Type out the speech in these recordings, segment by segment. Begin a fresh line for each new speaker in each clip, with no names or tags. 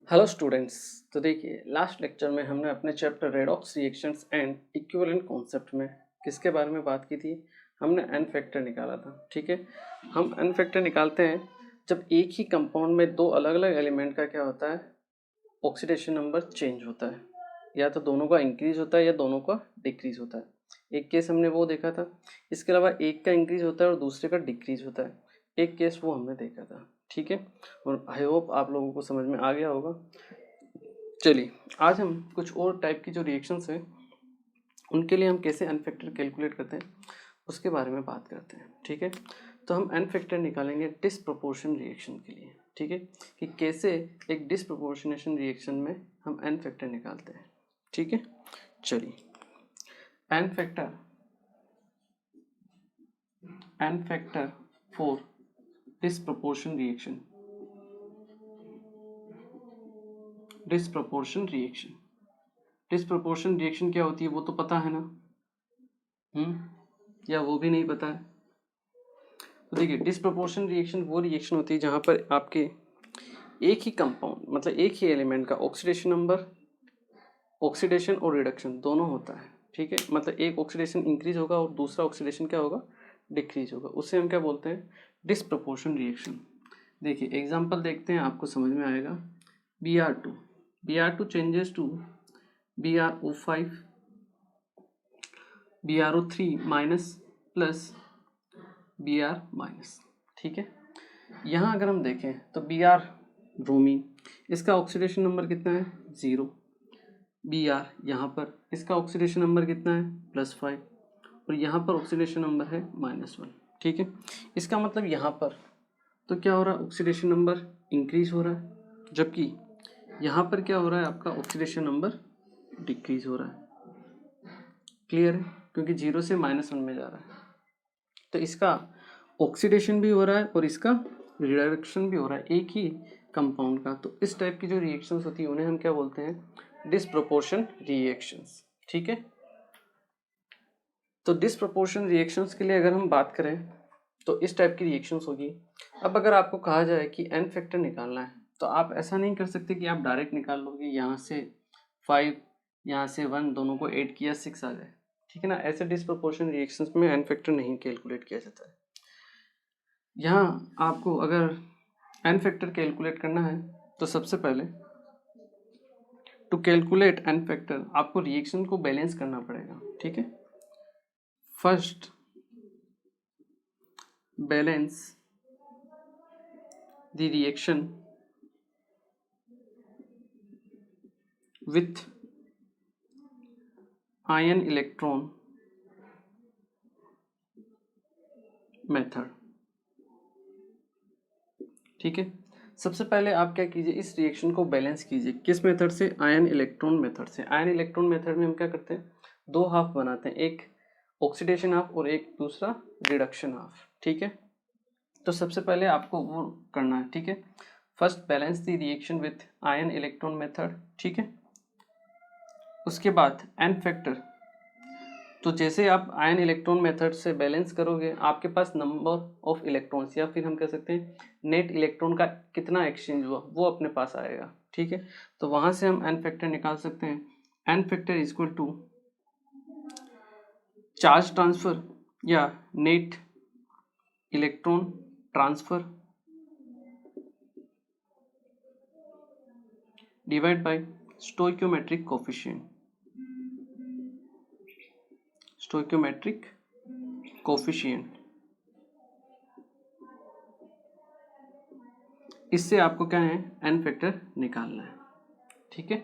Hello students. तो देखिए, last lecture में हमने अपने chapter redox reactions and equivalent concept में किसके बारे में बात की थी। हमने एन फैक्टर निकाला था। ठीक है, हम एन फैक्टर निकालते हैं जब एक ही कंपाउंड में दो अलग अलग एलिमेंट का क्या होता है, ऑक्सीडेशन नंबर चेंज होता है। या तो दोनों का इंक्रीज होता है या दोनों का डिक्रीज होता है। एक केस हमने वो देखा था। इसके अलावा एक का इंक्रीज होता है और दूसरे का डिक्रीज होता है। एक केस वो हमने देखा था। ठीक है, और आई होप आप लोगों को समझ में आ गया होगा। चलिए, आज हम कुछ और टाइप की जो रिएक्शंस हैं उनके लिए हम कैसे एन फैक्टर कैलकुलेट करते हैं उसके बारे में बात करते हैं। ठीक है, तो हम एन फैक्टर निकालेंगे डिसप्रोपोर्शन रिएक्शन के लिए। ठीक है, कि कैसे एक डिसप्रोपोर्शनेशन रिएक्शन में हम एन फैक्टर निकालते हैं। ठीक है, चलिए, N factor for disproportion reaction. Disproportion reaction क्या होती है वो तो पता है ना। या वो भी नहीं पता है? तो देखिए, डिसप्रोपोर्शन रिएक्शन वो रिएक्शन होती है जहाँ पर आपके एक ही कंपाउंड मतलब एक ही एलिमेंट का ऑक्सीडेशन और रिडक्शन दोनों होता है। ठीक है, मतलब एक ऑक्सीडेशन इंक्रीज होगा और दूसरा ऑक्सीडेशन क्या होगा, डिक्रीज होगा। उससे हम क्या बोलते हैं, डिसप्रोपोर्शन रिएक्शन। देखिए एग्जांपल देखते हैं, आपको समझ में आएगा। Br2 changes to BrO5 BrO3 minus plus Br minus. ठीक है, यहाँ अगर हम देखें तो Br ब्रोमीन, इसका ऑक्सीडेशन नंबर कितना है, 0। Br यहाँ पर इसका ऑक्सीडेशन नंबर कितना है, +5, और यहाँ पर ऑक्सीडेशन नंबर है -1। ठीक है, इसका मतलब यहाँ पर तो क्या हो रहा है, ऑक्सीडेशन नंबर इंक्रीज हो रहा है, जबकि यहाँ पर क्या हो रहा है, आपका ऑक्सीडेशन नंबर डिक्रीज हो रहा है। क्लियर है, क्योंकि 0 से -1 में जा रहा है। तो इसका ऑक्सीडेशन भी हो रहा है और इसका रिडक्शन भी हो रहा है एक ही कंपाउंड का। तो इस टाइप की जो रिएक्शंस होती है उन्हें हम क्या बोलते हैं, डिसप्रोपोर्शन रिएक्शंस। ठीक है, तो डिसप्रोपोर्शन रिएक्शंस के लिए अगर हम बात करें तो इस टाइप की रिएक्शंस होगी। अब अगर आपको कहा जाए कि एन फैक्टर निकालना है तो आप ऐसा नहीं कर सकते कि आप डायरेक्ट निकाल लोगे, यहाँ से 5 यहाँ से 1 दोनों को ऐड किया 6 आ जाए। ठीक है ना, ऐसे डिसप्रोपोर्शन रिएक्शंस में एन फैक्टर नहीं कैलकुलेट किया जाता है। यहाँ आपको अगर एन फैक्टर कैलकुलेट करना है तो सबसे पहले टू कैलकुलेट एन फैक्टर आपको रिएक्शन को बैलेंस करना पड़ेगा। ठीक है, first balance the reaction with ion electron method. ठीक है, सबसे पहले आप क्या कीजिए, इस रिएक्शन को बैलेंस कीजिए। किस मेथड से, आयन इलेक्ट्रॉन मेथड से। आयन इलेक्ट्रॉन मेथड में हम क्या करते हैं, दो हाफ बनाते हैं, एक ऑक्सीडेशन हाफ और एक दूसरा रिडक्शन हाफ। ठीक है, तो सबसे पहले आपको वो करना है। ठीक है, first balance the reaction with ion electron method. ठीक है, उसके बाद एन फैक्टर। तो जैसे आप आयन इलेक्ट्रॉन मेथड से बैलेंस करोगे, आपके पास नंबर ऑफ इलेक्ट्रॉन्स या फिर हम कह सकते हैं नेट इलेक्ट्रॉन का कितना एक्सचेंज हुआ वो अपने पास आएगा। ठीक है, तो वहां से हम एन फैक्टर निकाल सकते हैं। N factor equal to charge transfer या net electron transfer divide by stoichiometric coefficient. Stoichiometric coefficient, इससे आपको क्या है, एन फैक्टर निकालना है। ठीक है,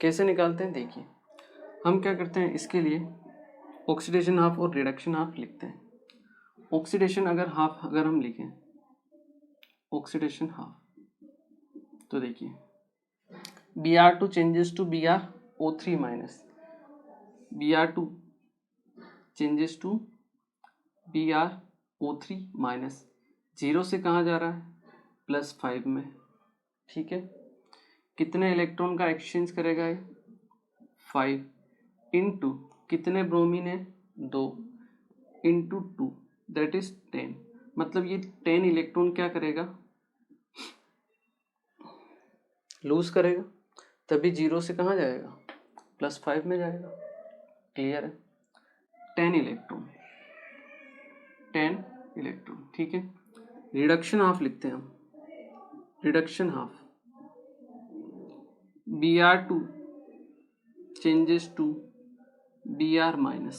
कैसे निकालते हैं, देखिए हम क्या करते हैं, इसके लिए ऑक्सीडेशन हाफ और रिडक्शन हाफ लिखते हैं। ऑक्सीडेशन अगर हम लिखें ऑक्सीडेशन हाफ, तो देखिए Br2 changes to BrO3 minus, Br2 changes to BrO3 minus, 0 से कहाँ जा रहा है, +5 में। ठीक है, कितने इलेक्ट्रॉन का एक्सचेंज करेगा ये, 5 इंटू कितने ब्रोमीन है, 2 इंटू 2 दैट इज 10। मतलब ये 10 इलेक्ट्रॉन क्या करेगा, लूज करेगा तभी 0 से कहाँ जाएगा, +5 में जाएगा। क्लियर है। 10 इलेक्ट्रॉन, 10 इलेक्ट्रॉन, ठीक है। रिडक्शन हाफ लिखते हैं हम, reduction half Br2 changes to Br minus,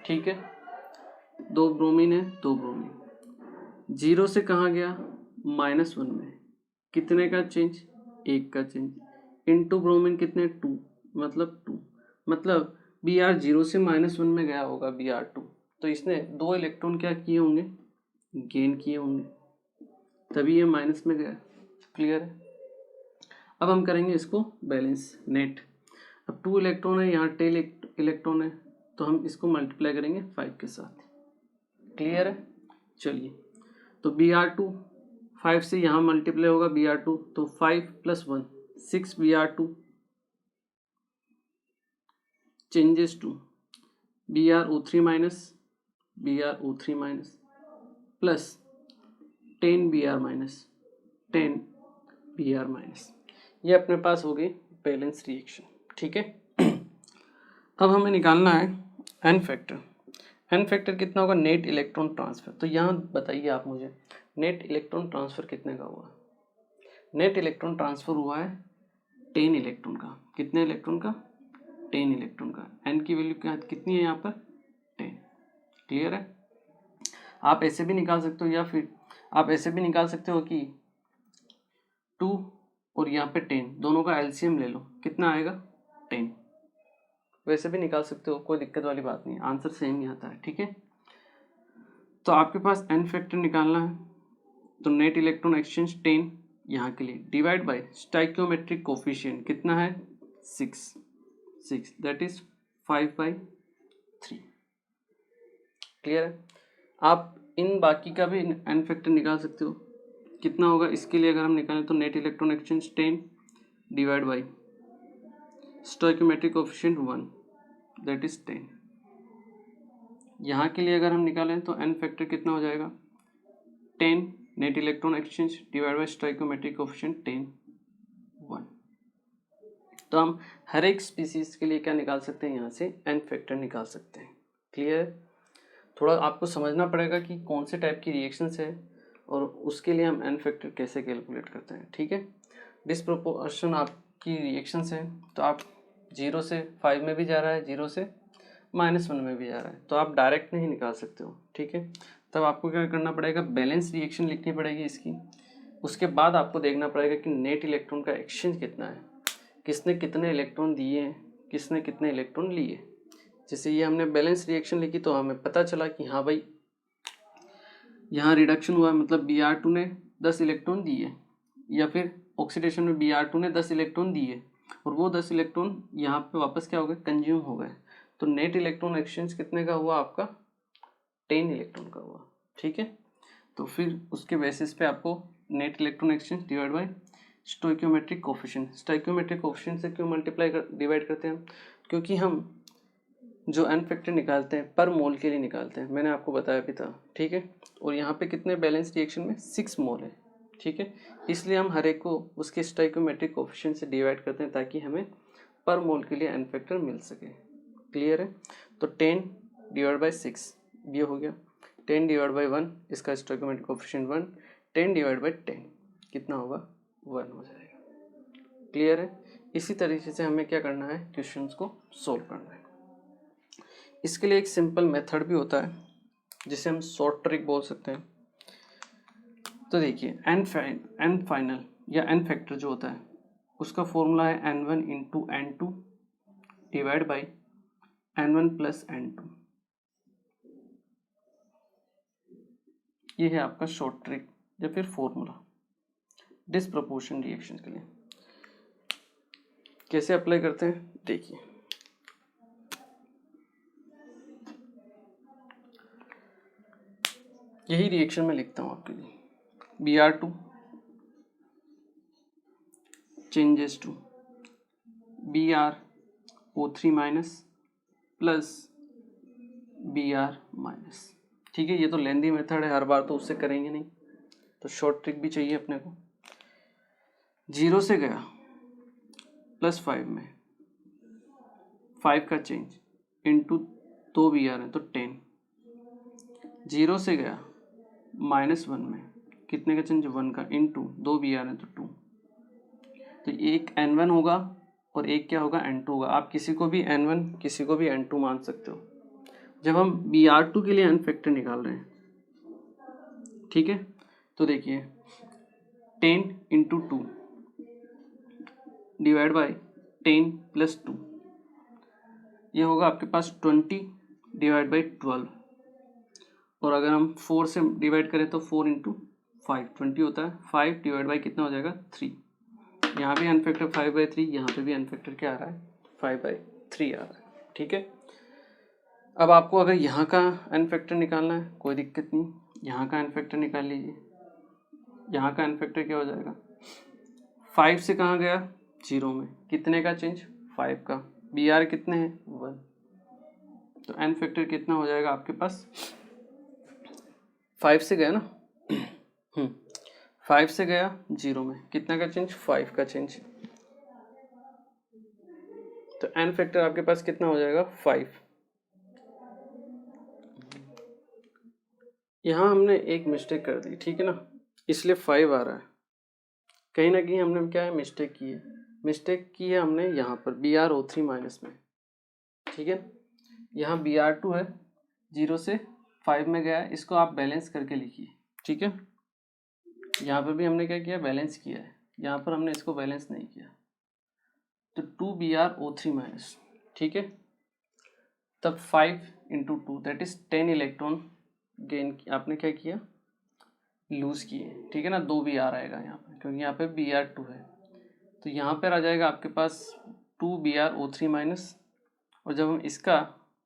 ठीक है। 2 ब्रोमीन है, 2 ब्रोमीन 0 से कहाँ गया, -1 में। कितने का चेंज, 1 का चेंज, इनटू ब्रोमीन कितने, 2, मतलब 2, मतलब Br 0 से -1 में गया होगा Br2, तो इसने 2 इलेक्ट्रॉन क्या किए होंगे, गेन किए होंगे, तभी ये माइनस में गया। क्लियर है। अब हम करेंगे इसको बैलेंस नेट। अब 2 इलेक्ट्रॉन है, यहाँ 10 इलेक्ट्रॉन है, तो हम इसको मल्टीप्लाई करेंगे 5 के साथ। क्लियर है। चलिए, तो Br2 5 से यहाँ मल्टीप्लाई होगा Br2, तो 5 + 1 6 Br2 changes to BrO3 minus BrO3 minus plus 10 Br minus 10 Br minus. ये अपने पास हो गई बैलेंस रिएक्शन, ठीक है। अब हमें निकालना है एन फैक्टर। एन फैक्टर कितना होगा, नेट इलेक्ट्रॉन ट्रांसफर। तो यहाँ बताइए आप मुझे, नेट इलेक्ट्रॉन ट्रांसफर कितने का हुआ। नेट इलेक्ट्रॉन ट्रांसफर हुआ है 10 इलेक्ट्रॉन का। कितने इलेक्ट्रॉन का, 10 इलेक्ट्रॉन का। एन की वैल्यू क्या कितनी है यहाँ पर, 10। क्लियर है। आप ऐसे भी निकाल सकते हो, या फिर आप ऐसे भी निकाल सकते हो कि 2 और यहाँ पे 10 दोनों का एलसीएम ले लो, कितना आएगा, 10। वैसे भी निकाल सकते हो, कोई दिक्कत वाली बात नहीं है, आंसर सेम ही आता है, ठीक है। तो आपके पास एन फैक्टर निकालना है, तो नेट इलेक्ट्रॉन एक्सचेंज 10 यहाँ के लिए डिवाइड बाय स्टाइकियोमेट्रिक कोफिशिएंट कितना है, 6, दैट इज 5/3। क्लियर है। आप इन बाकी का भी एन फैक्टर निकाल सकते हो, कितना होगा। इसके लिए अगर हम निकालें तो net electron exchange 10 divide by stoichiometric coefficient 1, that is 10। यहाँ के लिए अगर हम निकालें तो एन फैक्टर कितना हो जाएगा, 10 net electron exchange divide by stoichiometric coefficient 10, 1। तो हम हर एक स्पीसीज के लिए क्या निकाल सकते हैं, यहाँ से एन फैक्टर निकाल सकते हैं। क्लियर है। थोड़ा आपको समझना पड़ेगा कि कौन से टाइप की रिएक्शंस है और उसके लिए हम एन फैक्टर कैसे कैलकुलेट करते हैं, ठीक है। डिसप्रोपोर्शन आपकी रिएक्शंस है, तो आप 0 से 5 में भी जा रहा है, 0 से -1 में भी जा रहा है, तो आप डायरेक्ट नहीं निकाल सकते हो, ठीक है। तब आपको क्या करना पड़ेगा, बैलेंस रिएक्शन लिखनी पड़ेगी इसकी। उसके बाद आपको देखना पड़ेगा कि नेट इलेक्ट्रॉन का एक्सचेंज कितना है, किसने कितने इलेक्ट्रॉन दिए हैं, किसने कितने इलेक्ट्रॉन लिए। जैसे ये हमने बैलेंस रिएक्शन लिखी तो हमें पता चला कि हाँ भाई यहाँ रिडक्शन हुआ, मतलब Br2 ने 10 इलेक्ट्रॉन दिए, या फिर ऑक्सीडेशन में Br2 ने 10 इलेक्ट्रॉन दिए और वो 10 इलेक्ट्रॉन यहाँ पे वापस क्या हो गए, कंज्यूम हो गए। तो नेट इलेक्ट्रॉन एक्सचेंज कितने का हुआ आपका, 10 इलेक्ट्रॉन का हुआ, ठीक है। तो फिर उसके बेसिस पे आपको net electron exchange divide by stoichiometric coefficient. Stoichiometric coefficient से क्यों मल्टीप्लाई डिवाइड करते हैं, क्योंकि हम जो एन फैक्टर निकालते हैं पर मोल के लिए निकालते हैं, मैंने आपको बताया भी था, ठीक है। और यहाँ पे कितने बैलेंस रिएक्शन में 6 मोल है, ठीक है। इसलिए हम हर एक को उसके स्टोइकियोमेट्रिक कोफिशिएंट से डिवाइड करते हैं ताकि हमें पर मोल के लिए एन फैक्टर मिल सके। क्लियर है। तो 10 डिवाइड बाई 6 ये हो गया, 10 डिवाइड बाई 1 इसका स्टोइकियोमेट्रिक कोफिशिएंट 1, 10 डिवाइड बाई 10 कितना होगा, 1 हो जाएगा। क्लियर है। इसी तरीके से हमें क्या करना है, क्वेश्चंस को सोल्व करना है। इसके लिए एक सिंपल मेथड भी होता है जिसे हम शॉर्ट ट्रिक बोल सकते हैं। तो देखिए एन फाइनल या एन फैक्टर जो होता है उसका फॉर्मूला है n1 into n2 divide by n1 plus n2। ये है आपका शॉर्ट ट्रिक या फिर फॉर्मूला डिसप्रोपोर्शन रिएक्शन के लिए। कैसे अप्लाई करते हैं देखिए, यही रिएक्शन में लिखता हूँ आपके लिए। Br2 changes to BrO3 minus plus Br minus. ठीक है, ये तो लेंदी मेथड है, हर बार तो उससे करेंगे नहीं, तो शॉर्ट ट्रिक भी चाहिए अपने को। 0 से गया +5 में, 5 का चेंज इंटू 2 बी आर है तो 10। 0 से गया -1 में, कितने का चेंज 1 का, इंटू 2 बी आर है तो 2। तो एक n1 होगा और एक क्या होगा n2 होगा। आप किसी को भी n1 किसी को भी n2 मान सकते हो जब हम BR2 के लिए n फैक्टर निकाल रहे हैं, ठीक है। तो देखिए 10 इंटू 2 डिवाइड बाई 10 + 2, ये होगा आपके पास 20 डिवाइड बाई 12। और अगर हम 4 से डिवाइड करें तो 4 इंटू 5 20 होता है। 5 डिवाइड बाई कितना हो जाएगा 3। यहाँ भी n फैक्टर 5/3, यहाँ पे भी n फैक्टर क्या आ रहा है 5/3 आ रहा है, ठीक है। अब आपको अगर यहाँ का n फैक्टर निकालना है कोई दिक्कत नहीं, यहाँ का n फैक्टर निकाल लीजिए। यहाँ का n फैक्टर क्या हो जाएगा, 5 से कहाँ गया 0 में, कितने का चेंज 5 का, बी आर कितने हैं 1, तो n फैक्टर कितना हो जाएगा आपके पास, 5 से गया ना 5 से गया 0 में, कितना का चेंज 5 का चेंज, तो n फैक्टर आपके पास कितना हो जाएगा 5। यहाँ हमने एक मिस्टेक कर दी, ठीक है ना, इसलिए 5 आ रहा है। कहीं ना कहीं हमने क्या है मिस्टेक की है हमने यहाँ पर BrO3 माइनस में, ठीक है। यहाँ BR2 है 0 से 5 में गया है, इसको आप बैलेंस करके लिखिए, ठीक है। यहाँ पर भी हमने क्या किया बैलेंस किया है, यहाँ पर हमने इसको बैलेंस नहीं किया, तो 2BrO3 माइनस, ठीक है। तब 5 into 2 that is 10 electron gain आपने क्या किया लूज किए, ठीक है ना। 2 BR आएगा यहाँ पर क्योंकि यहाँ पे BR2 है, तो यहाँ पर आ जाएगा आपके पास 2BrO3 माइनस, और जब हम इसका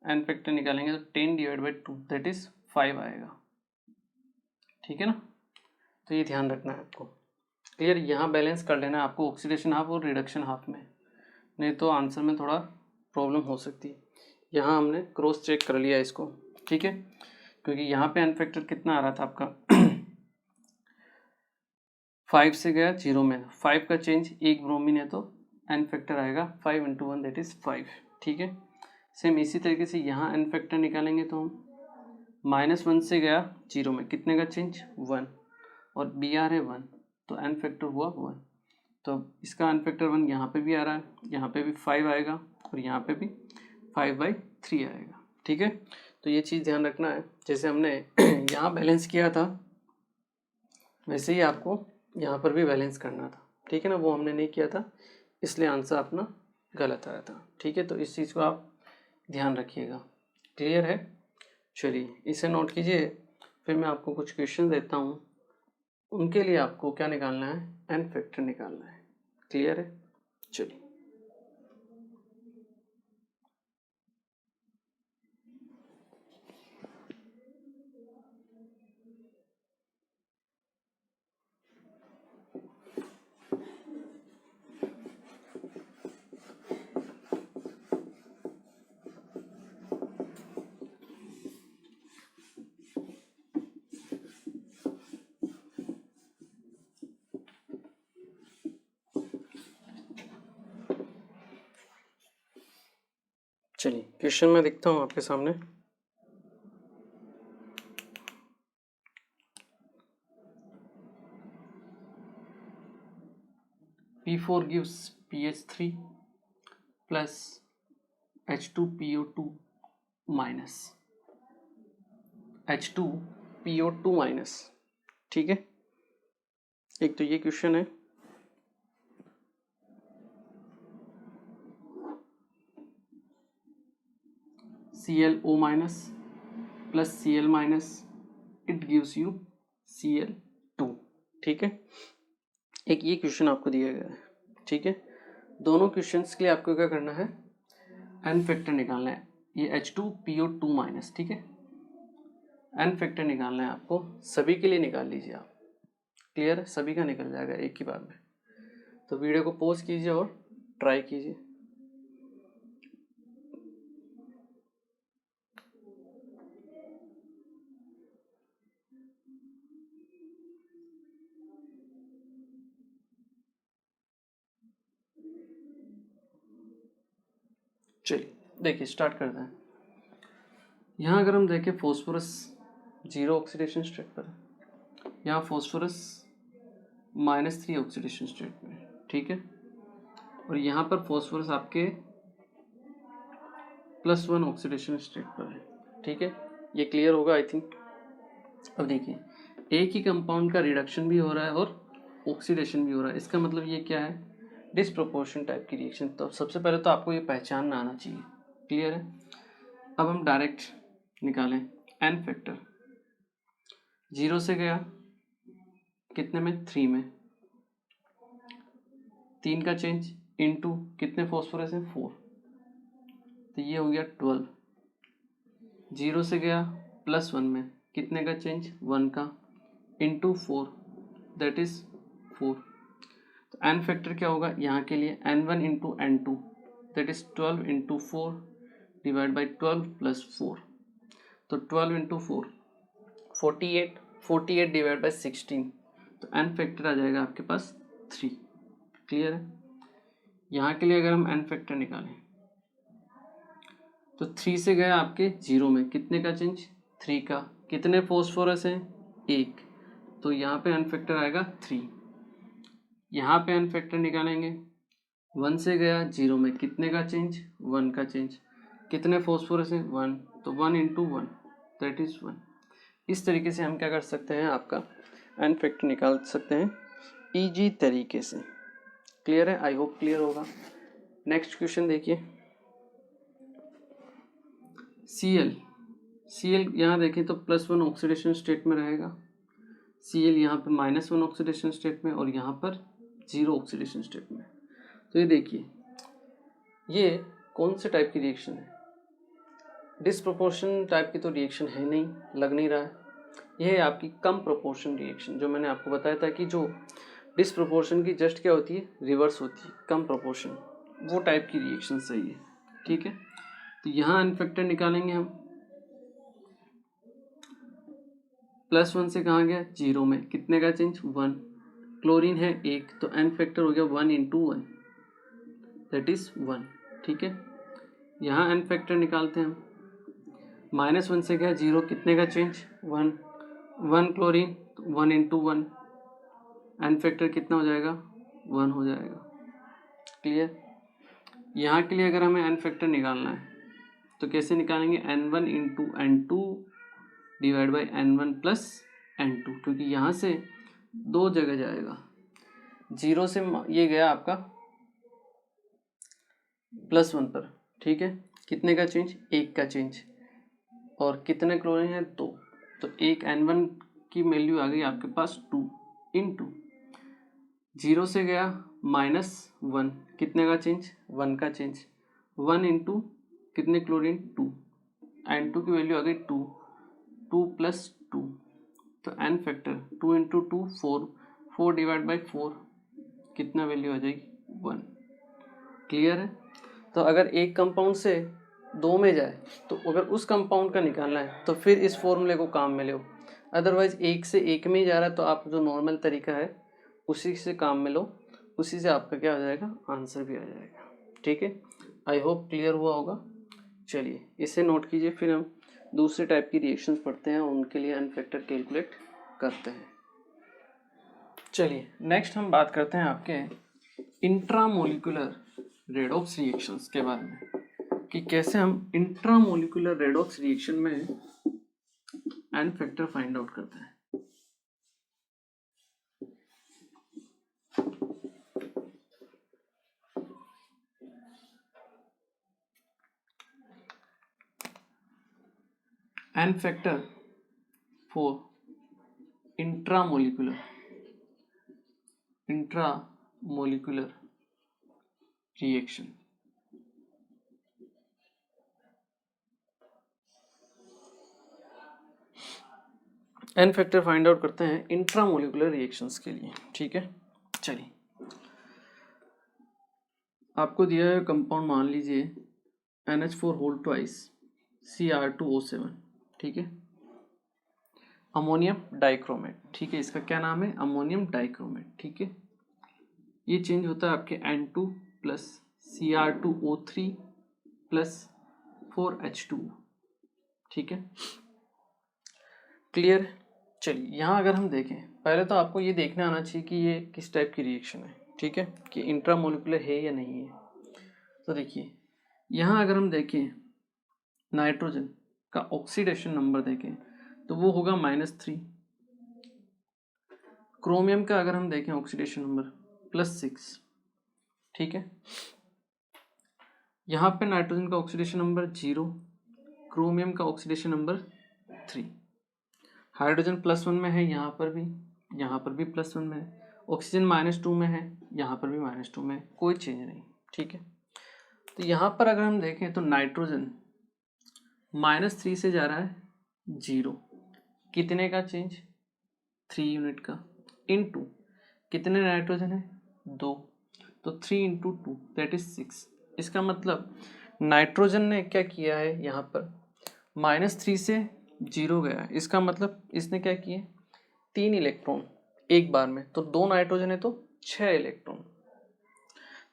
n फैक्टर निकालेंगे तो 10 डिवाइड बाई 2 दैट इज 5 आएगा, ठीक है ना। तो ये ध्यान रखना है आपको, क्लियर। यहाँ बैलेंस कर लेना है आपको ऑक्सीडेशन हाफ और रिडक्शन हाफ में, नहीं तो आंसर में थोड़ा प्रॉब्लम हो सकती है। यहाँ हमने क्रॉस चेक कर लिया इसको, ठीक है, क्योंकि यहाँ पे n फैक्टर कितना आ रहा था आपका 5 से गया 0 में, 5 का चेंज एक ब्रोमीन है तो n फैक्टर आएगा 5 इंटू 1 दैट इज 5, ठीक है। सेम इसी तरीके से यहाँ n फैक्टर निकालेंगे तो हम -1 से गया 0 में, कितने का चेंज 1, और BR है 1 तो n फैक्टर हुआ 1, तो इसका n फैक्टर 1 यहाँ पे भी आ रहा है, यहाँ पे भी 5 आएगा और यहाँ पे भी 5/3 आएगा, ठीक है। तो ये चीज़ ध्यान रखना है, जैसे हमने यहाँ बैलेंस किया था वैसे ही आपको यहाँ पर भी बैलेंस करना था, ठीक है ना। वो हमने नहीं किया था इसलिए आंसर अपना गलत आया था, ठीक है। तो इस चीज़ को आप ध्यान रखिएगा, क्लियर है। चलिए इसे नोट कीजिए, फिर मैं आपको कुछ क्वेश्चन देता हूँ, उनके लिए आपको क्या निकालना है n फैक्टर निकालना है, क्लियर है। चलिए क्वेश्चन मैं दिखता हूँ आपके सामने। P4 gives PH3 plus H2PO2 minus H2PO2 minus, ठीक है। एक तो ये क्वेश्चन है, ClO minus plus Cl minus it gives you Cl2, ठीक है। एक ये क्वेश्चन आपको दिया गया है, ठीक है। दोनों क्वेश्चंस के लिए आपको क्या करना है n फैक्टर निकालना है, ये H2PO2 माइनस, ठीक है। n फैक्टर निकालना है आपको, सभी के लिए निकाल लीजिए आप, क्लियर है, सभी का निकल जाएगा एक ही बार में। तो वीडियो को पॉज कीजिए और ट्राई कीजिए। चलिए देखिए स्टार्ट करते हैं। यहाँ अगर हम देखें फॉस्फोरस 0 ऑक्सीडेशन स्टेट पर है, यहाँ फॉस्फोरस -3 ऑक्सीडेशन स्टेट में है, ठीक है, और यहाँ पर फॉस्फोरस आपके +1 ऑक्सीडेशन स्टेट पर है, ठीक है, ये क्लियर होगा आई थिंक। अब देखिए एक ही कंपाउंड का रिडक्शन भी हो रहा है और ऑक्सीडेशन भी हो रहा है, इसका मतलब ये क्या है, डिसप्रोपोर्शन टाइप की रिएक्शन। तो सबसे पहले तो आपको ये पहचानना आना चाहिए, क्लियर है। अब हम डायरेक्ट निकालें एन फैक्टर, 0 से गया कितने में, 3 में, 3 का चेंज इनटू कितने फॉस्फोरस है, 4, तो ये हो गया 12। 0 से गया +1 में, कितने का चेंज, 1 का, इनटू 4 दैट इज 4। तो एन फैक्टर क्या होगा यहाँ के लिए, n1 into n2 that is 12 into 4 divide by 12 + 4, तो 12 इंटू 4 48, 48 डिवाइड बाई 16, तो एन फैक्टर आ जाएगा आपके पास 3, क्लियर है। यहाँ के लिए अगर हम एन फैक्टर निकालें तो 3 से गया आपके 0 में, कितने का चेंज, 3 का, कितने फॉस्फोरस हैं, 1, तो यहाँ पे एन फैक्टर आएगा 3। यहाँ पे एन फैक्टर निकालेंगे, 1 से गया 0 में, कितने का चेंज, 1 का चेंज, कितने फॉस्फोरस हैं, 1, तो 1 इंटू 1 दैट इज 1। इस तरीके से हम क्या कर सकते हैं, आपका एन फैक्टर निकाल सकते हैं इजी तरीके से, क्लियर है, आई होप क्लियर होगा। नेक्स्ट क्वेश्चन देखिए, Cl यहाँ देखें तो +1 ऑक्सीडेशन स्टेट में रहेगा, Cl यहाँ पे -1 ऑक्सीडेशन स्टेट में और यहाँ पर 0 ऑक्सीडेशन स्टेट में। तो ये देखिए ये कौन से टाइप की रिएक्शन है, डिसप्रोपोर्शन टाइप की तो रिएक्शन है नहीं, लग नहीं रहा है। यह है आपकी कम प्रोपोर्शन रिएक्शन, जो मैंने आपको बताया था कि जो डिसप्रोपोर्शन की जस्ट क्या होती है, रिवर्स होती है, कम प्रोपोर्शन, वो टाइप की रिएक्शन सही है, ठीक है। तो यहाँ एन फैक्टर निकालेंगे हम, +1 से कहाँ गया, 0 में, कितने का चेंज, 1, क्लोरीन है 1, तो एन फैक्टर हो गया 1 इंटू 1 दैट इज 1, ठीक है। यहाँ एन फैक्टर निकालते हैं हम, -1 से गया 0, कितने का change, 1, 1 chlorine, 1 into 1, n factor कितना हो जाएगा, 1 हो जाएगा, क्लियर। यहाँ के लिए अगर हमें एन फैक्टर निकालना है तो कैसे निकालेंगे, n1 into n2 divide by n1 plus n2, क्योंकि यहाँ से 2 जगह जाएगा, 0 से ये गया आपका +1 पर, ठीक है, कितने का चेंज, 1 का चेंज, और कितने क्लोरीन है, 2, तो एक n1 की वैल्यू आ गई आपके पास 2 इंटू 0 से गया -1, कितने का चेंज, 1 का चेंज, 1 इंटू कितने क्लोरीन, 2, n2 की वैल्यू आ गई 2, 2 + 2, तो n factor 2 into 2 4, 4 divide by 4, कितना वैल्यू आ जाएगी, 1, क्लियर है। तो अगर एक कंपाउंड से 2 में जाए तो अगर उस कंपाउंड का निकालना है तो फिर इस फॉर्मूले को काम में लो, अदरवाइज 1 से 1 में ही जा रहा है तो आप जो नॉर्मल तरीका है उसी से काम में लो, उसी से आपका क्या हो जाएगा, आंसर भी आ जाएगा, ठीक है। आई होप क्लियर हुआ होगा। चलिए इसे नोट कीजिए, फिर हम दूसरे टाइप की रिएक्शंस पढ़ते हैं और उनके लिए एन फैक्टर कैलकुलेट करते हैं। चलिए नेक्स्ट हम बात करते हैं आपके इंट्रामोलिकुलर रेडॉक्स रिएक्शंस के बारे में, कि कैसे हम इंट्रामोलिकुलर रेडॉक्स रिएक्शन में एन फैक्टर फाइंड आउट करते हैं। N factor for intramolecular reaction. N factor find out करते हैं इंट्रामोलिकुलर रिएक्शंस के लिए, ठीक है। चलिए आपको दिया है कंपाउंड, मान लीजिए NH4 होल ट्वाइस Cr2O7, ठीक है, अमोनियम डाइक्रोमेट, ठीक है, इसका क्या नाम है, अमोनियम डाइक्रोमेट, ठीक है। ये चेंज होता है आपके N2 plus Cr2O3 plus 4H2। ठीक है, क्लियर। चलिए यहाँ अगर हम देखें, पहले तो आपको ये देखना आना चाहिए कि ये किस टाइप की रिएक्शन है, ठीक है, कि इंट्रामोलिकुलर है या नहीं है। तो देखिए यहाँ अगर हम देखें नाइट्रोजन का ऑक्सीडेशन नंबर देखें तो वो होगा -3। क्रोमियम का अगर हम देखें ऑक्सीडेशन नंबर +6। ठीक है, यहाँ पे नाइट्रोजन का ऑक्सीडेशन नंबर 0, क्रोमियम का ऑक्सीडेशन नंबर 3। हाइड्रोजन +1 में है, यहाँ पर भी +1 में है। ऑक्सीजन -2 में है, यहाँ पर भी -2 में है, कोई चेंज नहीं। ठीक है, तो यहाँ पर अगर हम देखें तो नाइट्रोजन -3 से जा रहा है 0, कितने का चेंज, 3 यूनिट का, इनटू कितने नाइट्रोजन है, 2, तो 3 × 2 दैट इज 6। इसका मतलब नाइट्रोजन ने क्या किया है, यहाँ पर -3 से 0 गया, इसका मतलब इसने क्या किए, 3 इलेक्ट्रॉन एक बार में, तो 2 नाइट्रोजन है तो 6 इलेक्ट्रॉन,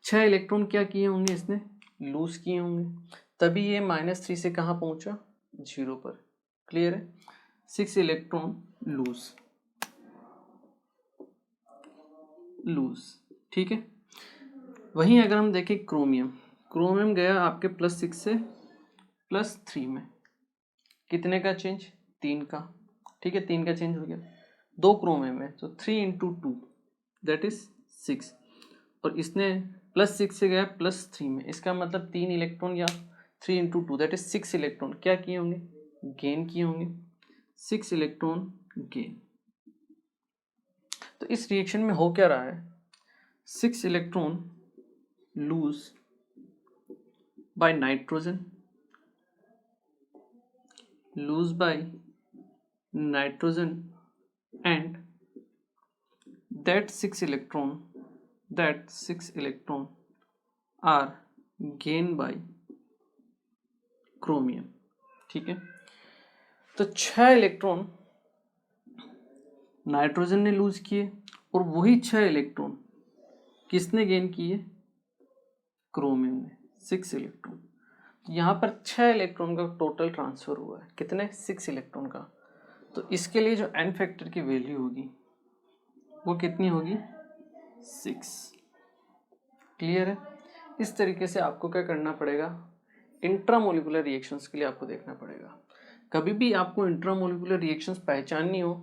6 इलेक्ट्रॉन क्या किए होंगे, इसने लूज किए होंगे, तभी ये -3 से कहाँ पहुंचा, 0 पर। क्लियर है, 6 इलेक्ट्रॉन लूज। ठीक है, वहीं अगर हम देखें क्रोमियम गया आपके +6 से +3 में, कितने का चेंज, 3 का। ठीक है, 3 का चेंज हो गया, 2 क्रोमियम है तो 3 × 2 दैट इज 6, और इसने +6 से गया +3 में, इसका मतलब 3 इलेक्ट्रॉन या 3 × 2 दैट इज 6 इलेक्ट्रॉन क्या किए होंगे, गेन किए होंगे, 6 इलेक्ट्रॉन गेन। तो इस रिएक्शन में हो क्या रहा है, 6 electron lose by nitrogen, and that 6 electron are gained by chromium. ठीक है, तो 6 इलेक्ट्रॉन नाइट्रोजन ने लूज किए, और वही 6 इलेक्ट्रॉन किसने गेन किए, क्रोमियम ने, 6 इलेक्ट्रॉन। यहाँ पर 6 इलेक्ट्रॉन का टोटल ट्रांसफर हुआ है, कितने, 6 इलेक्ट्रॉन का। तो इसके लिए जो एन फैक्टर की वैल्यू होगी वो कितनी होगी, 6। क्लियर है, इस तरीके से आपको क्या करना पड़ेगा, इंट्रामोलिकुलर रिएक्शंस के लिए आपको देखना पड़ेगा। कभी भी आपको इंट्रामोलिकुलर रिएक्शंस पहचाननी हो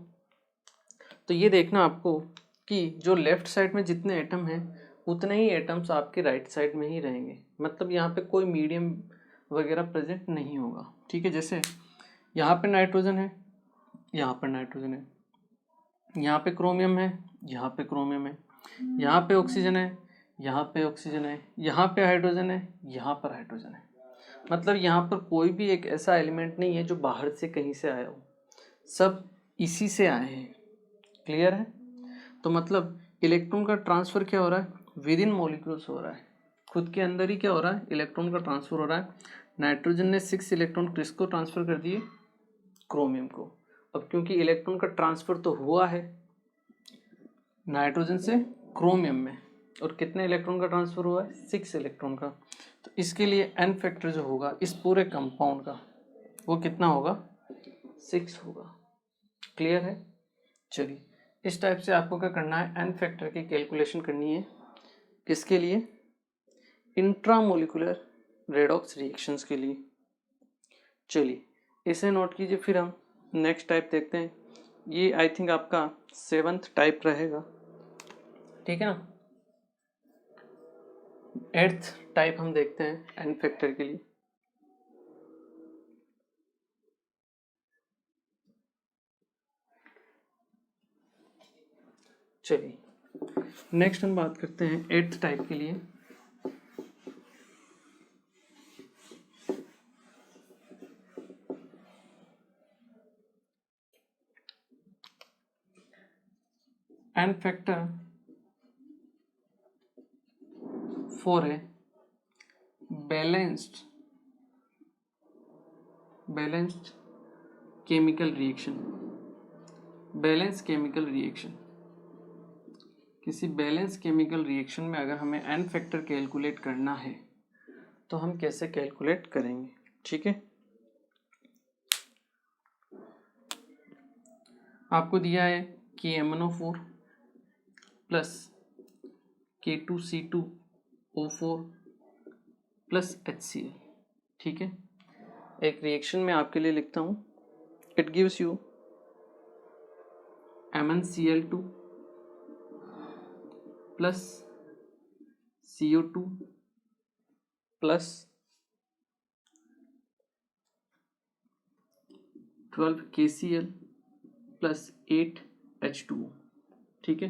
तो ये देखना आपको कि जो लेफ्ट साइड में जितने एटम हैं उतने ही एटम्स आपके राइट साइड में ही रहेंगे, मतलब यहाँ पे कोई मीडियम वगैरह प्रेजेंट नहीं होगा। ठीक है, जैसे यहाँ पे नाइट्रोजन है, यहाँ पर नाइट्रोजन है, यहाँ पे क्रोमियम है, यहाँ पे क्रोमियम है, यहाँ पे ऑक्सीजन है, यहाँ पे ऑक्सीजन है, यहाँ पे हाइड्रोजन है, यहाँ पर हाइड्रोजन है, मतलब यहाँ पर कोई भी एक ऐसा एलिमेंट नहीं है जो बाहर से कहीं से आया हो, सब इसी से आए हैं। क्लियर है, तो मतलब इलेक्ट्रॉन का ट्रांसफर क्या हो रहा है, विद इन मॉलिक्यूल्स हो रहा है, खुद के अंदर ही क्या हो रहा है, इलेक्ट्रॉन का ट्रांसफर हो रहा है। नाइट्रोजन ने 6 इलेक्ट्रॉन किसको ट्रांसफर कर दिए, क्रोमियम को। अब क्योंकि इलेक्ट्रॉन का ट्रांसफर तो हुआ है नाइट्रोजन से क्रोमियम में, और कितने इलेक्ट्रॉन का ट्रांसफर हुआ है, 6 इलेक्ट्रॉन का, तो इसके लिए एन फैक्टर जो होगा इस पूरे कंपाउंड का वो कितना होगा, 6 होगा। क्लियर है, चलिए इस टाइप से आपको क्या करना है, एन फैक्टर की कैलकुलेशन करनी है, किसके लिए, इंट्रामोलिकुलर रेडॉक्स रिएक्शंस के लिए। चलिए इसे नोट कीजिए, फिर हम नेक्स्ट टाइप देखते हैं। ये आई थिंक आपका 7th टाइप रहेगा, ठीक है ना। 8th टाइप हम देखते हैं एन फैक्टर के लिए। चलिए नेक्स्ट हम बात करते हैं 8th टाइप के लिए। N factor for a balanced chemical reaction, balance chemical reaction, किसी बैलेंस केमिकल रिएक्शन में अगर हमें एन फैक्टर कैलकुलेट करना है तो हम कैसे कैलकुलेट करेंगे, ठीक है। आपको दिया है कि MnO4 plus K2C2O4 plus HCl, ठीक है। एक रिएक्शन में आपके लिए लिखता हूँ, it gives you MnCl2 plus CO2 plus 12 KCl plus 8 H2O, ठीक है।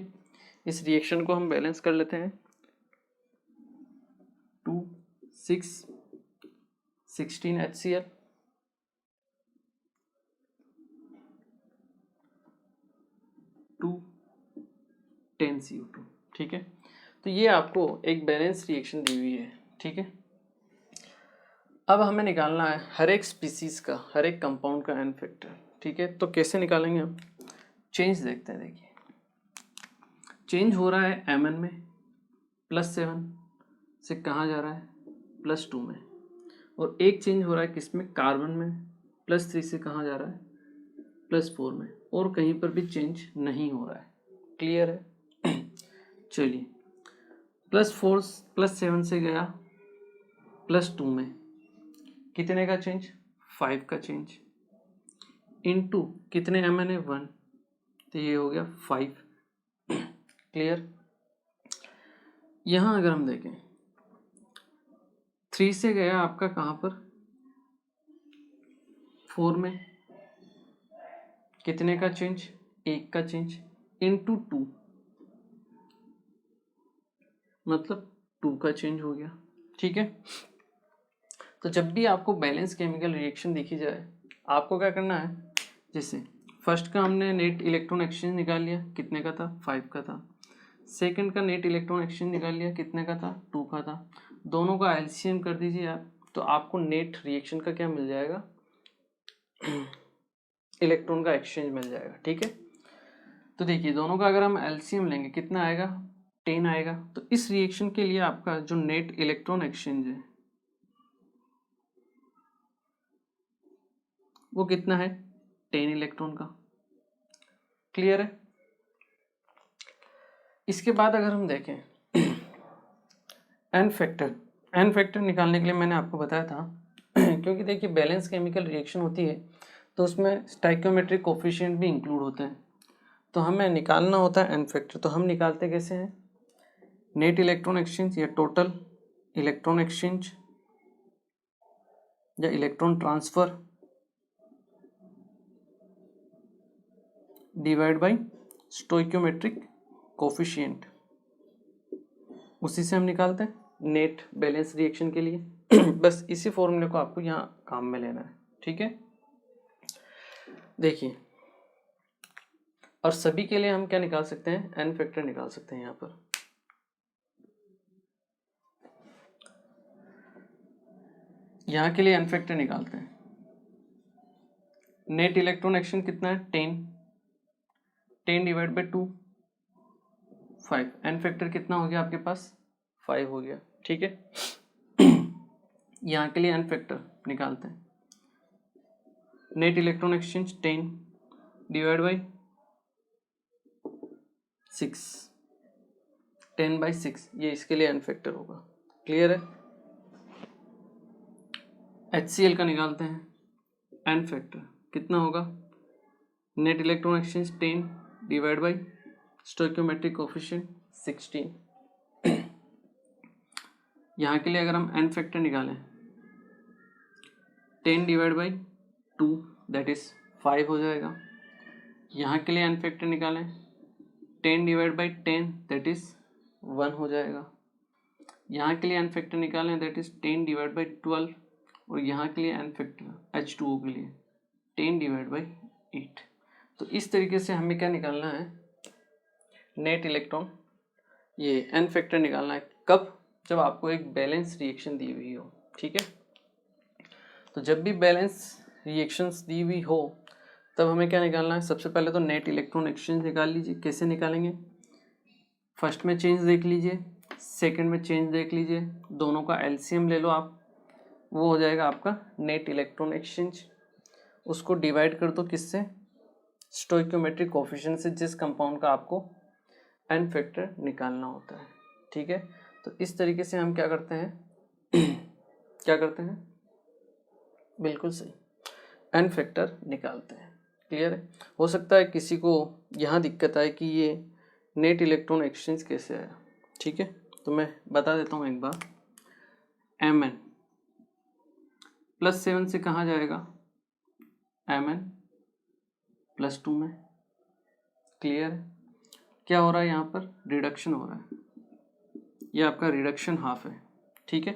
इस रिएक्शन को हम बैलेंस कर लेते हैं। 2 6 16 HCl 2 10 CO2, ठीक है। तो ये आपको एक बैलेंस रिएक्शन दी हुई है, ठीक है। अब हमें निकालना है हर एक स्पीसीज का, हर एक कंपाउंड का एन फैक्टर, ठीक है। तो कैसे निकालेंगे हम, चेंज देखते हैं। देखिए चेंज हो रहा है Mn में +7 से कहाँ जा रहा है +2 में, और एक चेंज हो रहा है किसमें, कार्बन में +3 से कहाँ जा रहा है +4 में, और कहीं पर भी चेंज नहीं हो रहा है। क्लियर है। चलिए +4 +7 से गया +2 में, कितने का चेंज, 5 का चेंज, इनटू कितने Mn है 1, तो ये हो गया 5। क्लियर। यहाँ अगर हम देखें 3 से गया आपका कहाँ पर 4 में, कितने का चेंज, 1 का चेंज, इनटू 2 मतलब 2 का चेंज हो गया, ठीक है। तो जब भी आपको बैलेंस केमिकल रिएक्शन देखी जाए, आपको क्या करना है, जैसे फर्स्ट का हमने नेट इलेक्ट्रॉन एक्सचेंज निकाल लिया, कितने का था 5 का था। सेकंड का नेट इलेक्ट्रॉन एक्सचेंज निकाल लिया, कितने का था 2 का था। दोनों का एलसीएम कर दीजिए आप, तो आपको नेट रिएक्शन का क्या मिल जाएगा, इलेक्ट्रॉन का एक्सचेंज मिल जाएगा, ठीक है। तो देखिए दोनों का अगर हम एलसीएम लेंगे कितना आएगा 10 आएगा। तो इस रिएक्शन के लिए आपका जो नेट इलेक्ट्रॉन एक्सचेंज है वो कितना है 10 इलेक्ट्रॉन का। क्लियर है। इसके बाद अगर हम देखें एन फैक्टर निकालने के लिए मैंने आपको बताया था क्योंकि देखिए बैलेंस केमिकल रिएक्शन होती है तो उसमें स्टाइकियोमेट्रिक कोफिशिएंट भी इंक्लूड होते हैं, तो हमें निकालना होता है एन फैक्टर। तो हम निकालते कैसे हैं, नेट इलेक्ट्रॉन एक्सचेंज या टोटल इलेक्ट्रॉन एक्सचेंज या electron transfer divide by stoichiometric coefficient, उसी से हम निकालते हैं नेट बैलेंस रिएक्शन के लिए। बस इसी फॉर्मूले को आपको यहाँ काम में लेना है, ठीक है। देखिए और सभी के लिए हम क्या निकाल सकते हैं, एन फैक्टर निकाल सकते हैं। यहाँ पर यहाँ के लिए एन फैक्टर निकालते हैं। नेट इलेक्ट्रॉन एक्सचेंज कितना है 10 डिवाइड बाई 2 5, एन फैक्टर कितना हो गया आपके पास 5 हो गया, ठीक है। यहाँ के लिए एन फैक्टर निकालते हैं। Net electron exchange 10 divide by 6, 10/6, ये इसके लिए एन फैक्टर होगा। क्लियर है। HCl का निकालते हैं एन फैक्टर, कितना होगा, net electron exchange 10 divide by stoichiometric coefficient 16। यहाँ के लिए अगर हम एन फैक्टर निकालें 10 डिवाइड बाई 2 दैट इज 5 हो जाएगा। यहाँ के लिए एन फैक्टर निकालें 10 डिवाइड बाई 10 दैट इज 1 हो जाएगा। यहाँ के लिए एन फैक्टर निकालें दैट इज 10 डिवाइड बाई 12, और यहाँ के लिए एन फैक्टर H2O के लिए 10 डिवाइड बाई 8। तो इस तरीके से हमें क्या निकालना है, नेट इलेक्ट्रॉन ये एन फैक्टर निकालना है। कब, जब आपको एक बैलेंस रिएक्शन दी हुई हो, ठीक है। तो जब भी बैलेंस रिएक्शंस दी हुई हो तब हमें क्या निकालना है, सबसे पहले तो नेट इलेक्ट्रॉन एक्सचेंज निकाल लीजिए। कैसे निकालेंगे, फर्स्ट में चेंज देख लीजिए, सेकंड में चेंज देख लीजिए, दोनों का एलसीएम ले लो आप, वो हो जाएगा आपका नेट इलेक्ट्रॉन एक्सचेंज। उसको डिवाइड कर दो किससे, स्टोइकियोमेट्रिक कोफिशिएंट से, जिस कंपाउंड का आपको एन फैक्टर निकालना होता है। ठीक है, तो इस तरीके से हम क्या करते हैं क्या करते हैं, बिल्कुल सही, एन फैक्टर निकालते हैं। क्लियर है। हो सकता है किसी को यहाँ दिक्कत आए कि ये नेट इलेक्ट्रॉन एक्सचेंज कैसे आया। ठीक है, तो मैं बता देता हूँ एक बार। Mn +7 से कहाँ जाएगा, Mn +2 में। क्लियर है। क्या हो रहा है यहाँ पर, रिडक्शन हो रहा है, ये आपका रिडक्शन हाफ है। ठीक है,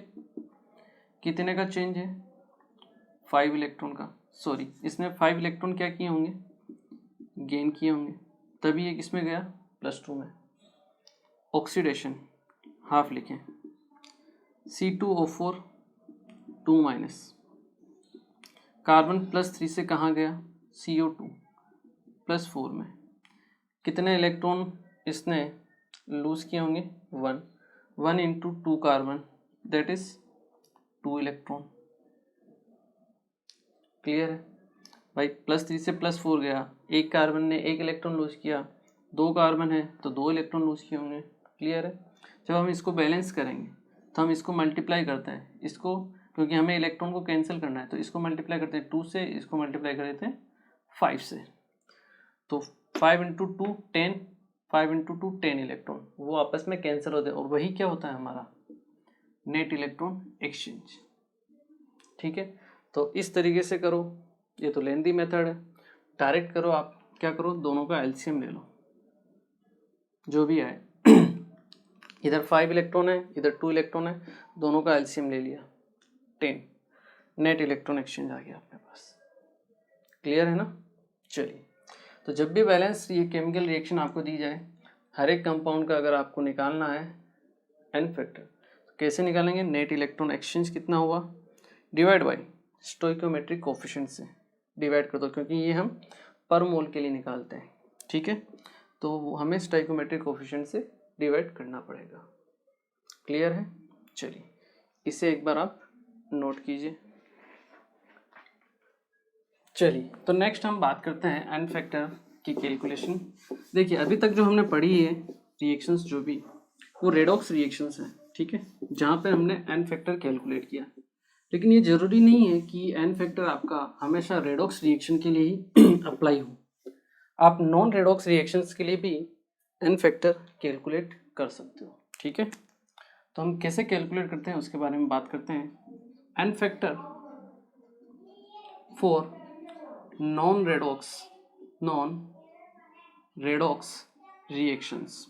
कितने का चेंज है, 5 इलेक्ट्रॉन का, सॉरी इसने 5 इलेक्ट्रॉन क्या किए होंगे, गेन किए होंगे, तभी ये किसमें गया, +2 में। ऑक्सीडेशन हाफ लिखें, C2O4 2- कार्बन +3 से कहाँ गया, CO2 +4 में। कितने इलेक्ट्रॉन इसने लूज किए होंगे, 1 into 2 carbon that is 2 electron. Clear है भाई, +3 से +4 गया, एक कार्बन ने 1 इलेक्ट्रॉन लूज किया, 2 कार्बन है तो 2 इलेक्ट्रॉन लूज किए होंगे। क्लियर है। जब हम इसको बैलेंस करेंगे तो हम इसको मल्टीप्लाई करते हैं, इसको क्योंकि हमें इलेक्ट्रॉन को कैंसिल करना है तो इसको मल्टीप्लाई करते हैं 2 से, इसको मल्टीप्लाई कर देते हैं 5 से, तो 5 इंटू 2 10, 5 इंटू 2 10 इलेक्ट्रॉन, वो आपस में कैंसिल होते हैं और वही क्या होता है हमारा नेट इलेक्ट्रॉन एक्सचेंज। ठीक है, तो इस तरीके से करो, ये तो लेंदी मेथड है। डायरेक्ट करो, आप क्या करो, दोनों का एलसीएम ले लो जो भी आए इधर 5 इलेक्ट्रॉन है, इधर 2 इलेक्ट्रॉन है, दोनों का एलसीएम ले लिया 10, नेट इलेक्ट्रॉन एक्सचेंज आ गया अपने पास। क्लियर है ना। चलिए, तो जब भी बैलेंस ये केमिकल रिएक्शन आपको दी जाए, हर एक कंपाउंड का अगर आपको निकालना है एन फैक्टर, तो कैसे निकालेंगे, नेट इलेक्ट्रॉन एक्सचेंज कितना हुआ, डिवाइड बाई स्टोइकियोमेट्रिक कोफिशिएंट से डिवाइड कर दो, क्योंकि ये हम पर मोल के लिए निकालते हैं। ठीक है, तो वो हमें स्टोइकियोमेट्रिक कोफिशिएंट से डिवाइड करना पड़ेगा। क्लियर है। चलिए, इसे एक बार आप नोट कीजिए। चलिए, तो नेक्स्ट हम बात करते हैं एन फैक्टर की कैलकुलेशन। देखिए, अभी तक जो हमने पढ़ी है रिएक्शंस जो भी, वो रेडॉक्स रिएक्शंस हैं। ठीक है, जहाँ पे हमने एन फैक्टर कैलकुलेट किया, लेकिन ये जरूरी नहीं है कि एन फैक्टर आपका हमेशा रेडॉक्स रिएक्शन के लिए ही अप्लाई हो। आप नॉन रेडॉक्स रिएक्शंस के लिए भी एन फैक्टर कैलकुलेट कर सकते हो। ठीक है, तो हम कैसे कैलकुलेट करते हैं उसके बारे में बात करते हैं। N factor for non redox reactions,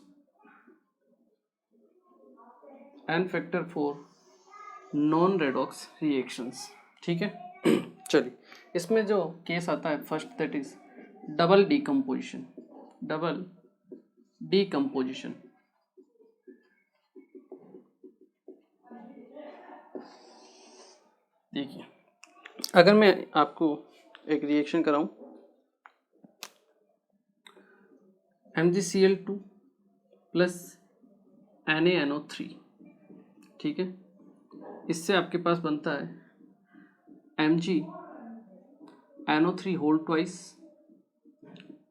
n factor for non redox reactions. ठीक है चलिए, इसमें जो केस आता है first, that is double decomposition. देखिए, अगर मैं आपको एक रिएक्शन कराऊं, MgCl2 प्लस NaNO3, ठीक है, इससे आपके पास बनता है MgNO3 whole twice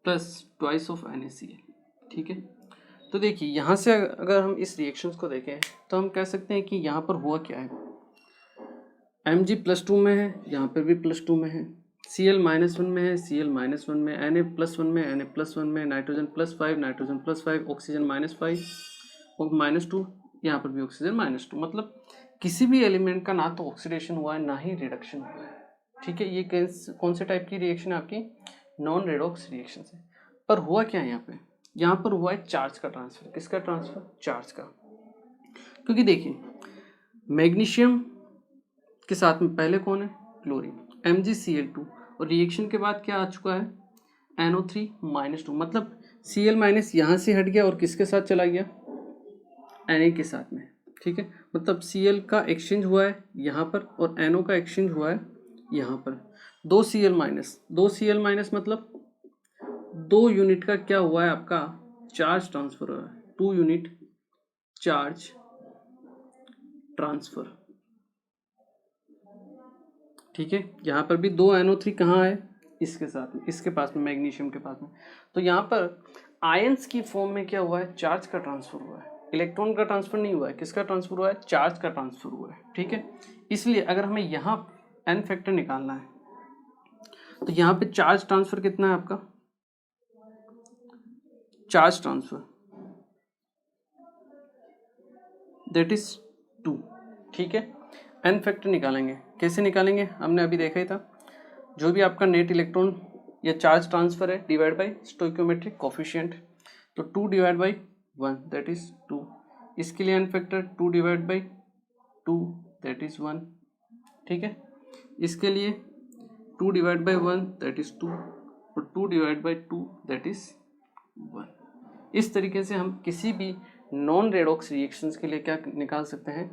plus twice of NaCl। ठीक है, तो देखिए यहाँ से अगर हम इस रिएक्शंस को देखें तो हम कह सकते हैं कि यहाँ पर हुआ क्या है, Mg +2 में है, यहाँ पर भी +2 में है, Cl -1 में है, Cl -1 में, Na +1 में, Na +1 में, नाइट्रोजन +5, नाइट्रोजन +5, ऑक्सीजन -5 और -2, यहाँ पर भी ऑक्सीजन -2। मतलब किसी भी एलिमेंट का ना तो ऑक्सीडेशन हुआ है ना ही रिडक्शन हुआ है। ठीक है, ये कौन से टाइप की रिएक्शन है आपकी, नॉन रेडॉक्स रिएक्शन है। पर हुआ क्या है यहाँ पर हुआ है चार्ज का ट्रांसफर। किसका ट्रांसफर, चार्ज का। क्योंकि देखिए, मैग्नीशियम के साथ में पहले कौन है, क्लोरीन, MgCl2, और रिएक्शन के बाद क्या आ चुका है, NO3 -2, मतलब Cl- यहाँ से हट गया और किसके साथ चला गया, Na के साथ में। ठीक है, मतलब Cl का एक्सचेंज हुआ है यहाँ पर और NO का एक्सचेंज हुआ है यहाँ पर। 2 Cl- मतलब 2 यूनिट का क्या हुआ है, आपका चार्ज ट्रांसफर हुआ है, 2 यूनिट चार्ज ट्रांसफर। ठीक है। यहाँ पर भी 2 NO3 कहाँ है, इसके साथ में, इसके पास में, मैग्नीशियम के पास में। तो यहाँ पर आयंस की फॉर्म में क्या हुआ है, चार्ज का ट्रांसफर हुआ है, इलेक्ट्रॉन का ट्रांसफर नहीं हुआ है। किसका ट्रांसफर हुआ है, चार्ज का ट्रांसफर हुआ है। ठीक है, इसलिए अगर हमें यहाँ एन फैक्टर निकालना है तो यहाँ पे चार्ज ट्रांसफर कितना है आपका, चार्ज ट्रांसफर दैट इज 2। ठीक है, एन फैक्टर निकालेंगे, कैसे निकालेंगे, हमने अभी देखा ही था। जो भी आपका नेट इलेक्ट्रॉन या चार्ज ट्रांसफर है डिवाइड बाय स्टोइकियोमेट्रिक कोफिशिएंट, तो 2 डिवाइड बाई 1 दैट इज 2। इसके लिए n factor 2 divide by 2 that is 1। ठीक है, इसके लिए 2 डिवाइड बाई 1 दैट इज 2 और 2 डिवाइड बाई 2 दैट इज 1। इस तरीके से हम किसी भी नॉन रेडॉक्स रिएक्शंस के लिए क्या निकाल सकते हैं,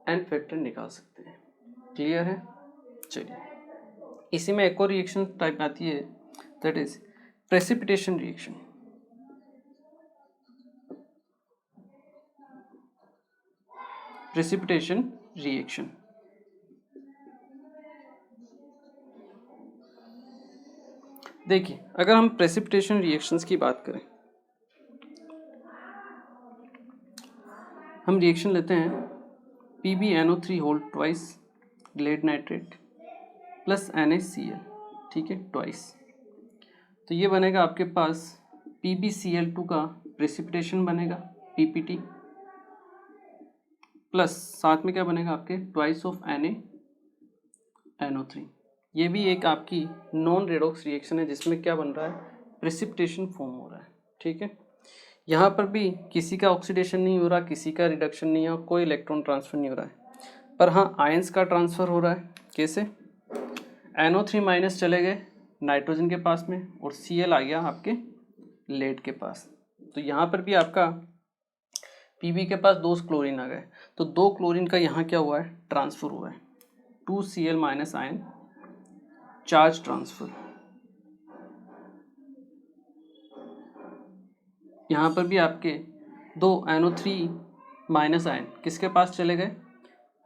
एन फैक्टर निकाल सकते हैं। क्लियर है। चलिए, इसी में एक और रिएक्शन टाइप आती है that is precipitation reaction. Precipitation reaction देखिए, अगर हम प्रेसिपिटेशन रिएक्शंस की बात करें, हम रिएक्शन लेते हैं PbNO3 whole twice lead nitrate plus NaCl, ठीक है, ट्वाइस। तो ये बनेगा आपके पास PbCl2 का प्रेसिपिटेशन बनेगा PPT, प्लस साथ में क्या बनेगा आपके ट्वाइस ऑफ NaNO3। ये भी एक आपकी नॉन रेडॉक्स रिएक्शन है जिसमें क्या बन रहा है, प्रेसिपिटेशन फॉर्म हो रहा है। ठीक है, यहाँ पर भी किसी का ऑक्सीडेशन नहीं हो रहा, किसी का रिडक्शन नहीं हो, कोई इलेक्ट्रॉन ट्रांसफर नहीं हो रहा है, पर हाँ आयंस का ट्रांसफर हो रहा है। कैसे, NO3 माइनस चले गए नाइट्रोजन के पास में और Cl आ गया आपके लेड के पास। तो यहाँ पर भी आपका Pb के पास 2 क्लोरीन आ गए, तो 2 क्लोरीन का यहाँ क्या हुआ है, ट्रांसफर हुआ है, 2Cl minus ion charge transfer. यहाँ पर भी आपके 2 NO3 माइनस आयन किसके पास चले गए,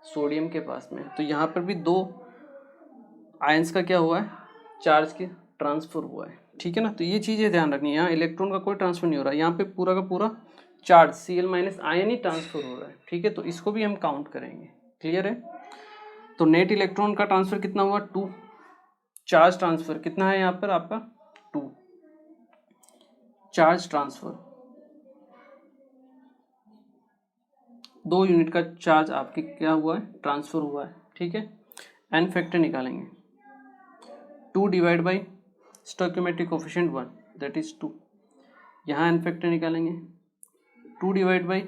सोडियम के पास में। तो यहाँ पर भी 2 आयंस का क्या हुआ है, चार्ज के ट्रांसफर हुआ है। ठीक है ना, तो ये चीज़ें ध्यान रखनी है। यहाँ इलेक्ट्रॉन का कोई ट्रांसफर नहीं हो रहा है, यहाँ पे पूरा का पूरा चार्ज Cl माइनस आयन ही ट्रांसफर हो रहा है। ठीक है, तो इसको भी हम काउंट करेंगे। क्लियर है। तो नेट इलेक्ट्रॉन का ट्रांसफर कितना हुआ, 2। चार्ज ट्रांसफर कितना है यहाँ पर आपका, 2। चार्ज ट्रांसफर 2 यूनिट का चार्ज आपके क्या हुआ है, ट्रांसफर हुआ है। ठीक है, एन फैक्टर निकालेंगे, 2 divide by stoichiometric coefficient 1 that is 2। यहाँ एन फैक्टर निकालेंगे, 2 डिवाइड बाई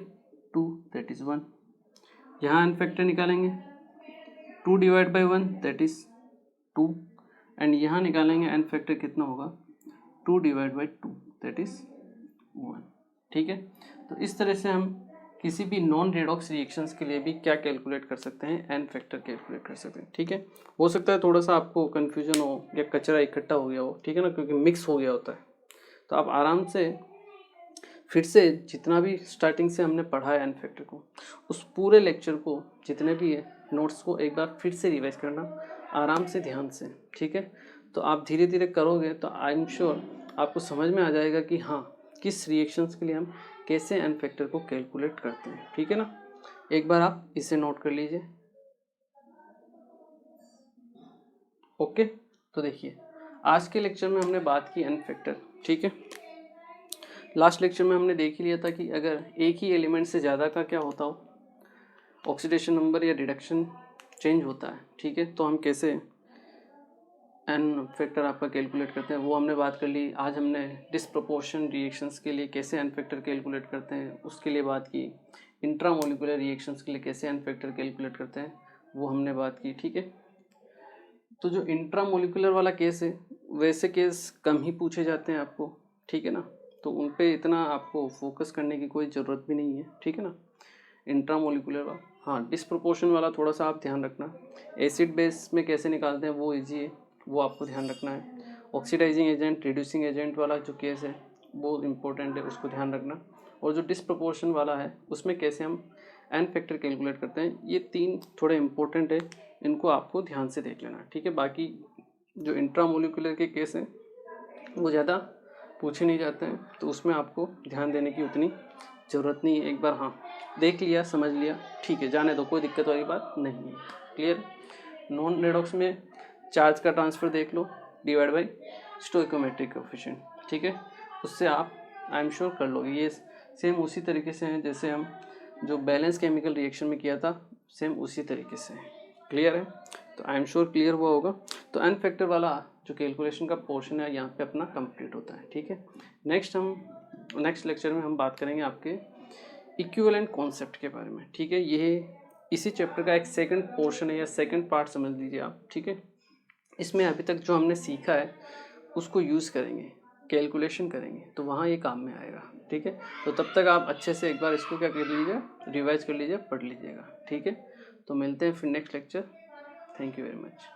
2 दैट इज 1। यहाँ एन फैक्टर निकालेंगे, 2 divide by 1 that is 2 and यहाँ निकालेंगे एन फैक्टर कितना होगा, 2 डिवाइड बाई 2 दैट इज 1। ठीक है, तो इस तरह से हम किसी भी नॉन रेडॉक्स रिएक्शंस के लिए भी क्या कैलकुलेट कर सकते हैं, एन फैक्टर कैलकुलेट कर सकते हैं। ठीक है, हो सकता है थोड़ा सा आपको कन्फ्यूजन हो या कचरा इकट्ठा हो गया हो, ठीक है ना, क्योंकि मिक्स हो गया होता है। तो आप आराम से फिर से जितना भी स्टार्टिंग से हमने पढ़ा है एन फैक्टर को, उस पूरे लेक्चर को, जितने भी है नोट्स को एक बार फिर से रिवाइज करना आराम से, ध्यान से। ठीक है, तो आप धीरे धीरे करोगे तो आई एम श्योर आपको समझ में आ जाएगा कि हाँ किस रिएक्शंस के लिए हम कैसे एन फैक्टर को कैलकुलेट करते हैं। ठीक है ना, एक बार आप इसे नोट कर लीजिए। ओके, तो देखिए आज के लेक्चर में हमने बात की एन फैक्टर। ठीक है, लास्ट लेक्चर में हमने देख ही लिया था कि अगर एक ही एलिमेंट से ज़्यादा का क्या होता हो, ऑक्सीडेशन नंबर या रिडक्शन चेंज होता है। ठीक है, तो हम कैसे एन फैक्टर आपका कैलकुलेट करते हैं वो हमने बात कर ली। आज हमने डिसप्रोपोर्शन रिएक्शंस के लिए कैसे एन फैक्टर कैलकुलेट करते हैं उसके लिए बात की। इंट्रामोलिकुलर रिएक्शंस के लिए कैसे एन फैक्टर कैलकुलेट करते हैं वो हमने बात की। ठीक है, तो जो इंट्रामोलिकुलर वाला केस है वैसे केस कम ही पूछे जाते हैं आपको। ठीक है ना, तो उन पे इतना आपको फोकस करने की कोई ज़रूरत भी नहीं है। ठीक है ना, इंट्रामोलिकुलर वाला, हाँ डिसप्रोपोर्शन वाला थोड़ा सा आप ध्यान रखना। एसिड बेस में कैसे निकालते हैं वो ईजी है, वो आपको ध्यान रखना है। ऑक्सीडाइजिंग एजेंट, रिड्यूसिंग एजेंट वाला जो केस है वो इम्पोर्टेंट है, उसको ध्यान रखना। और जो डिसप्रोपोर्शन वाला है उसमें कैसे हम एन फैक्टर कैलकुलेट करते हैं। ये 3 थोड़े इंपॉर्टेंट है, इनको आपको ध्यान से देख लेना, ठीक है। बाकी जो इंट्रामोलिकुलर के केस हैं वो ज़्यादा पूछे नहीं जाते हैं, तो उसमें आपको ध्यान देने की उतनी ज़रूरत नहीं है। एक बार हाँ देख लिया, समझ लिया, ठीक है, जाने दो, कोई दिक्कत वाली बात नहीं है। क्लियर। नॉन रेडॉक्स में चार्ज का ट्रांसफ़र देख लो डिवाइड बाई स्टोइकोमेट्रिक कोएफिशिएंट, ठीक है, उससे आप आई एम श्योर कर लोगे। ये सेम उसी तरीके से हैं जैसे हम जो बैलेंस केमिकल रिएक्शन में किया था, सेम उसी तरीके से है। क्लियर है, तो आई एम श्योर क्लियर हुआ होगा। तो एन फैक्टर वाला जो कैलकुलेशन का पोर्शन है यहाँ पे अपना कंप्लीट होता है, ठीक है। नेक्स्ट लेक्चर में हम बात करेंगे आपके इक्विवेलेंट कॉन्सेप्ट के बारे में, ठीक है। ये इसी चैप्टर का एक सेकंड पोर्शन है या सेकंड पार्ट समझ लीजिए आप, ठीक है। इसमें अभी तक जो हमने सीखा है उसको यूज़ करेंगे, कैलकुलेशन करेंगे, तो वहाँ ये काम में आएगा, ठीक है। तो तब तक आप अच्छे से एक बार इसको क्या कर लीजिए, रिवाइज कर लीजिए, पढ़ लीजिएगा, ठीक है। तो मिलते हैं फिर next lecture. Thank you very much.